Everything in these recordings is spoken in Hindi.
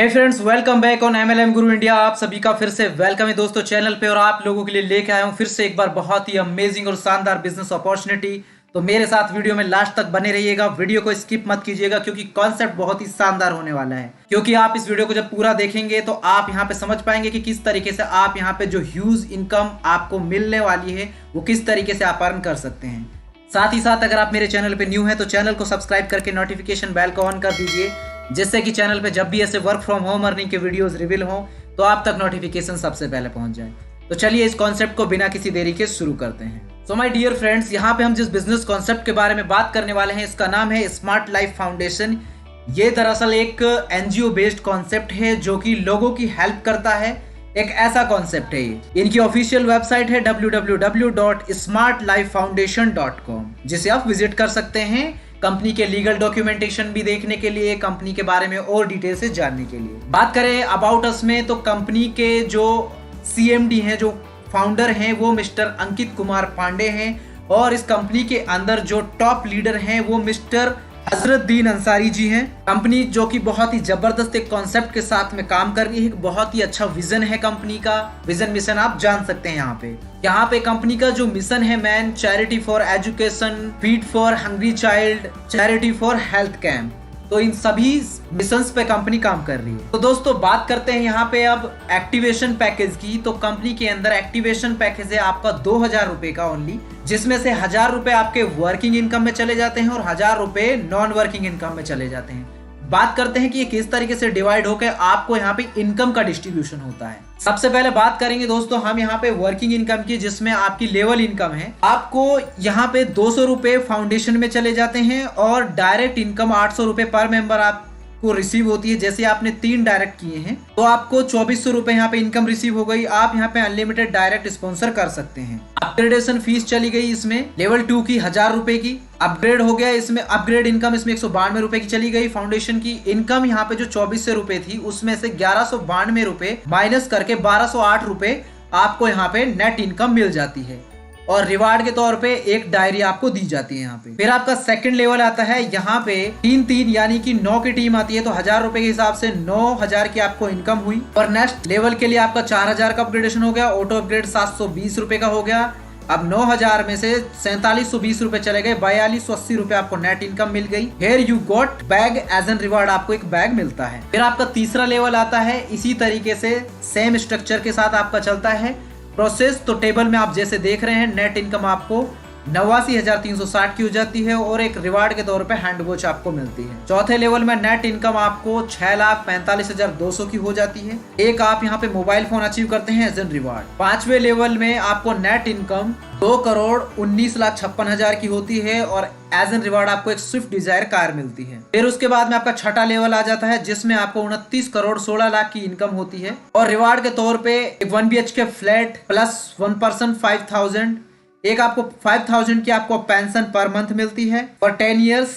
Hey friends, welcome back on MLM Guru India. आप सभी का फिर से वेलकम है दोस्तों चैनल पे। और आप लोगों के लिए लेके आया हूँ फिर से एक बार बहुत ही अमेजिंग और शानदार बिजनेस अपॉर्चुनिटी। तो मेरे साथ वीडियो में लास्ट तक बने रहिएगा, वीडियो को स्किप मत कीजिएगा क्योंकि कॉन्सेप्ट बहुत ही शानदार होने वाला है। क्योंकि आप इस वीडियो को जब पूरा देखेंगे तो आप यहाँ पे समझ पाएंगे कि किस तरीके से आप यहाँ पे जो ह्यूज इनकम आपको मिलने वाली है वो किस तरीके से आप अर्न कर सकते हैं। साथ ही साथ अगर आप मेरे चैनल पे न्यू हैं तो चैनल को सब्सक्राइब करके नोटिफिकेशन बेल को ऑन कर दीजिए, जिससे कि चैनल पे जब भी ऐसे वर्क फ्रॉम होम अर्निंग के वीडियोस रिवील हों तो आप तक नोटिफिकेशन सबसे पहले पहुंच जाए। तो चलिए इस कॉन्सेप्ट को बिना किसी देरी के शुरू करते हैं। सो माय डियर फ्रेंड्स, यहाँ पे हम जिस बिजनेस कॉन्सेप्ट के बारे में बात करने वाले हैं इसका नाम है स्मार्ट लाइफ फाउंडेशन। ये दरअसल एक एनजीओ बेस्ड कॉन्सेप्ट है जो कि लोगों की हेल्प करता है। एक ऐसा कॉन्सेप्ट है ये। इनकी ऑफिशियल वेबसाइट है www.smartlifefoundation.com, जिसे आप विजिट कर सकते हैं कंपनी के लीगल डॉक्यूमेंटेशन भी देखने के लिए, कंपनी के बारे में और डिटेल से जानने के लिए। बात करें अबाउट अस में तो कंपनी के जो सीएमडी हैं, जो फाउंडर हैं, वो मिस्टर अंकित कुमार पांडे हैं। और इस कंपनी के अंदर जो टॉप लीडर हैं वो मिस्टर हजरतदीन अंसारी जी हैं। कंपनी जो कि बहुत ही जबरदस्त एक कॉन्सेप्ट के साथ में काम कर रही है। बहुत ही अच्छा विजन है कंपनी का। विजन मिशन आप जान सकते हैं यहाँ पे कंपनी का जो मिशन है man, charity for education, feed for hungry child, charity for health camp. तो इन सभी मिशंस पे कंपनी काम कर रही है। तो दोस्तों बात करते हैं यहाँ पे अब एक्टिवेशन पैकेज की। तो कंपनी के अंदर एक्टिवेशन पैकेज है आपका 2000 रुपए का ओनली, जिसमें से 1000 रुपए आपके वर्किंग इनकम में चले जाते हैं और 1000 रुपए नॉन वर्किंग इनकम में चले जाते हैं। बात करते हैं कि ये किस तरीके से डिवाइड होकर आपको यहाँ पे इनकम का डिस्ट्रीब्यूशन होता है। सबसे पहले बात करेंगे दोस्तों हम यहाँ पे वर्किंग इनकम की, जिसमें आपकी लेवल इनकम है। आपको यहाँ पे 200 रुपए फाउंडेशन में चले जाते हैं और डायरेक्ट इनकम 800 रुपए पर मेंबर आपको रिसीव होती है। जैसे आपने 3 डायरेक्ट किए हैं तो आपको 2400 रुपए यहाँ पे इनकम रिसीव हो गई। आप यहाँ पे अनलिमिटेड डायरेक्ट स्पॉन्सर कर सकते हैं। अपग्रेडेशन फीस चली गई इसमें लेवल 2 की 1000 रुपए की। अपग्रेड हो गया इसमें, अपग्रेड इनकम इसमें 192 रुपए की चली गई। फाउंडेशन की इनकम यहाँ पे जो 2400 रुपए थी उसमें से 1192 रुपए माइनस करके 1208 रुपए आपको यहाँ पे नेट इनकम मिल जाती है। और रिवार्ड के तौर पे एक डायरी आपको दी जाती है यहाँ पे। फिर आपका सेकंड लेवल आता है यहाँ पे 3-3 यानी कि 9 की टीम आती है। तो 1000 रुपए के हिसाब से 9000 की आपको इनकम हुई। और नेक्स्ट लेवल के लिए आपका 4000 का अपग्रेडेशन हो गया। ऑटो अपग्रेड 720 रुपए का हो गया। अब 9000 में से 4720 रुपए चले गए, 4280 रुपए आपको नेट इनकम मिल गई। Here you got bag as an reward, आपको एक बैग मिलता है। फिर आपका तीसरा लेवल आता है, इसी तरीके से सेम स्ट्रक्चर के साथ आपका चलता है प्रोसेस। तो टेबल में आप जैसे देख रहे हैं नेट इनकम आपको 89,360 की हो जाती है और एक रिवार्ड के तौर पे हैंड वॉच आपको मिलती है। चौथे लेवल में नेट इनकम आपको 6,45,200 की हो जाती है। एक आप यहाँ पे मोबाइल फोन अचीव करते हैं एज एन रिवार्ड। पांचवे लेवल में आपको नेट इनकम 2,19,56,000 की होती है और एज एन रिवार्ड आपको एक स्विफ्ट डिजायर कार मिलती है। फिर उसके बाद में आपका छठा लेवल आ जाता है जिसमें आपको 29,16,00,000 की इनकम होती है और रिवार्ड के तौर पे 1 BHK फ्लैट प्लस 1 पर्सन 5,000, एक आपको 5,000 की आपको पेंशन पर मंथ मिलती है और 10 इयर्स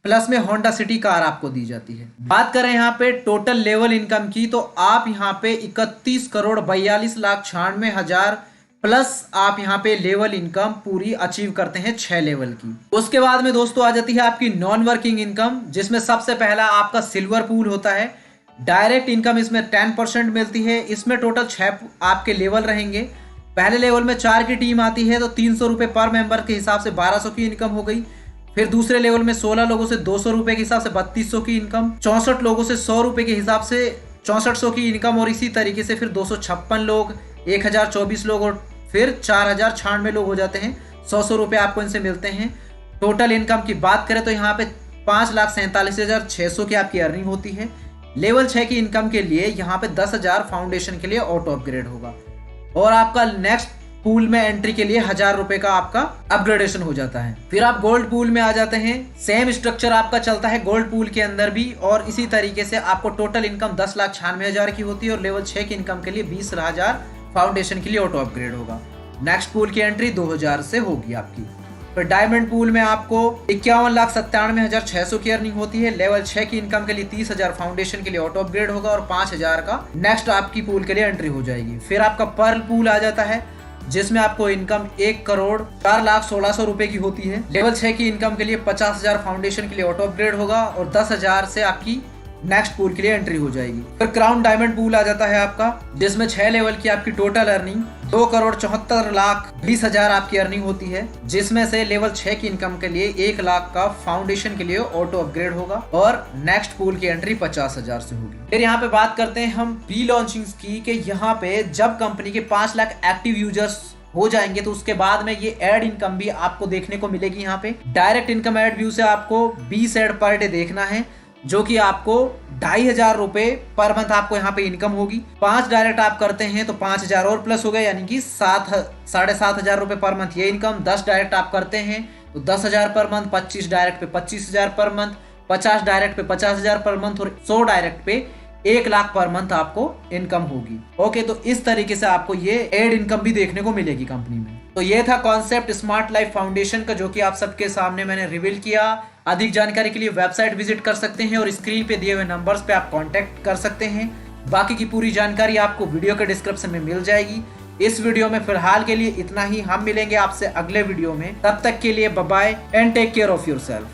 प्लस में होंडा सिटी कार आपको दी जाती है। बात करें यहाँ पे टोटल लेवल इनकम की तो आप यहाँ पे 31,42,96,000 प्लस आप यहाँ पे लेवल इनकम पूरी अचीव करते हैं 6 लेवल की। उसके बाद में दोस्तों आ जाती है आपकी नॉन वर्किंग इनकम, जिसमें सबसे पहला आपका सिल्वर पूल होता है। डायरेक्ट इनकम इसमें 10% मिलती है। इसमें टोटल 6 आपके लेवल रहेंगे। पहले लेवल में 4 की टीम आती है तो 300 रुपए पर मेंबर के हिसाब से 1200 की इनकम हो गई। फिर दूसरे लेवल में 16 लोगों से 200 रुपए के हिसाब से 3200 की इनकम, 64 लोगों से 100 रुपए के हिसाब से 6400 की इनकम और इसी तरीके से फिर 256 लोग, 1024 लोग और फिर 4096 लोग हो जाते हैं। 100 रुपए आपको इनसे मिलते हैं। टोटल इनकम की बात करें तो यहाँ पे 5,47,600 की आपकी अर्निंग होती है। लेवल 6 की इनकम के लिए यहाँ पे 10,000 फाउंडेशन के लिए ऑटो अपग्रेड होगा और आपका नेक्स्ट पूल में एंट्री के लिए 1000 रुपए का आपका अपग्रेडेशन हो जाता है। फिर आप गोल्ड पूल में आ जाते हैं। सेम स्ट्रक्चर आपका चलता है गोल्ड पूल के अंदर भी और इसी तरीके से आपको टोटल इनकम 10,96,000 की होती है और लेवल 6 की इनकम के लिए 20,000 फाउंडेशन के लिए ऑटो अपग्रेड होगा। नेक्स्ट पूल की एंट्री 2000 से होगी आपकी। फिर डायमंड पूल में आपको 51,97,600 की अर्निंग होती है। लेवल 6 की इनकम के लिए 30,000 फाउंडेशन के लिए ऑटो अपग्रेड होगा और 5,000 का नेक्स्ट आपकी पूल के लिए एंट्री हो जाएगी। फिर आपका पर्ल पूल आ जाता है जिसमें आपको इनकम 1,04,16,00,000 रुपए की होती है। लेवल 6 की इनकम के लिए 50,000 फाउंडेशन के लिए ऑटो अपग्रेड होगा और 10,000 से आपकी नेक्स्ट पूल के लिए एंट्री हो जाएगी। फिर क्राउन डायमंड पूल आ जाता है आपका, जिसमें 6 लेवल की आपकी टोटल अर्निंग 2,74,20,000 आपकी अर्निंग होती है, जिसमें से लेवल 6 की इनकम के लिए 1 लाख का फाउंडेशन के लिए ऑटो अपग्रेड होगा और नेक्स्ट पूल की एंट्री 50,000 से होगी। फिर यहाँ पे बात करते हैं हम प्री लॉन्चिंग की, कि यहाँ पे जब कंपनी के 5 लाख एक्टिव यूजर्स हो जाएंगे तो उसके बाद में ये एड इनकम भी आपको देखने को मिलेगी। यहाँ पे डायरेक्ट इनकम एड व्यू से आपको 20 एड पर डे देखना है, जो कि आपको 2,500 रुपए पर मंथ आपको यहाँ पे इनकम होगी। 5 डायरेक्ट आप करते हैं तो 5,000 और प्लस हो गए, यानी कि 7,500 रुपए पर मंथ ये इनकम। 10 डायरेक्ट आप करते हैं तो 10,000 पर मंथ, 25 डायरेक्ट पे 25,000 पर मंथ, 50 डायरेक्ट पे 50,000 पर मंथ और 100 डायरेक्ट पे 1 लाख पर मंथ आपको इनकम होगी। ओके, तो इस तरीके से आपको ये एड इनकम भी देखने को मिलेगी कंपनी में। तो ये था कॉन्सेप्ट स्मार्ट लाइफ फाउंडेशन का, जो कि आप सबके सामने मैंने रिवील किया। अधिक जानकारी के लिए वेबसाइट विजिट कर सकते हैं और स्क्रीन पे दिए हुए नंबर्स पे आप कांटेक्ट कर सकते हैं। बाकी की पूरी जानकारी आपको वीडियो के डिस्क्रिप्शन में मिल जाएगी। इस वीडियो में फिलहाल के लिए इतना ही। हम मिलेंगे आपसे अगले वीडियो में, तब तक के लिए bye bye and take care of yourself.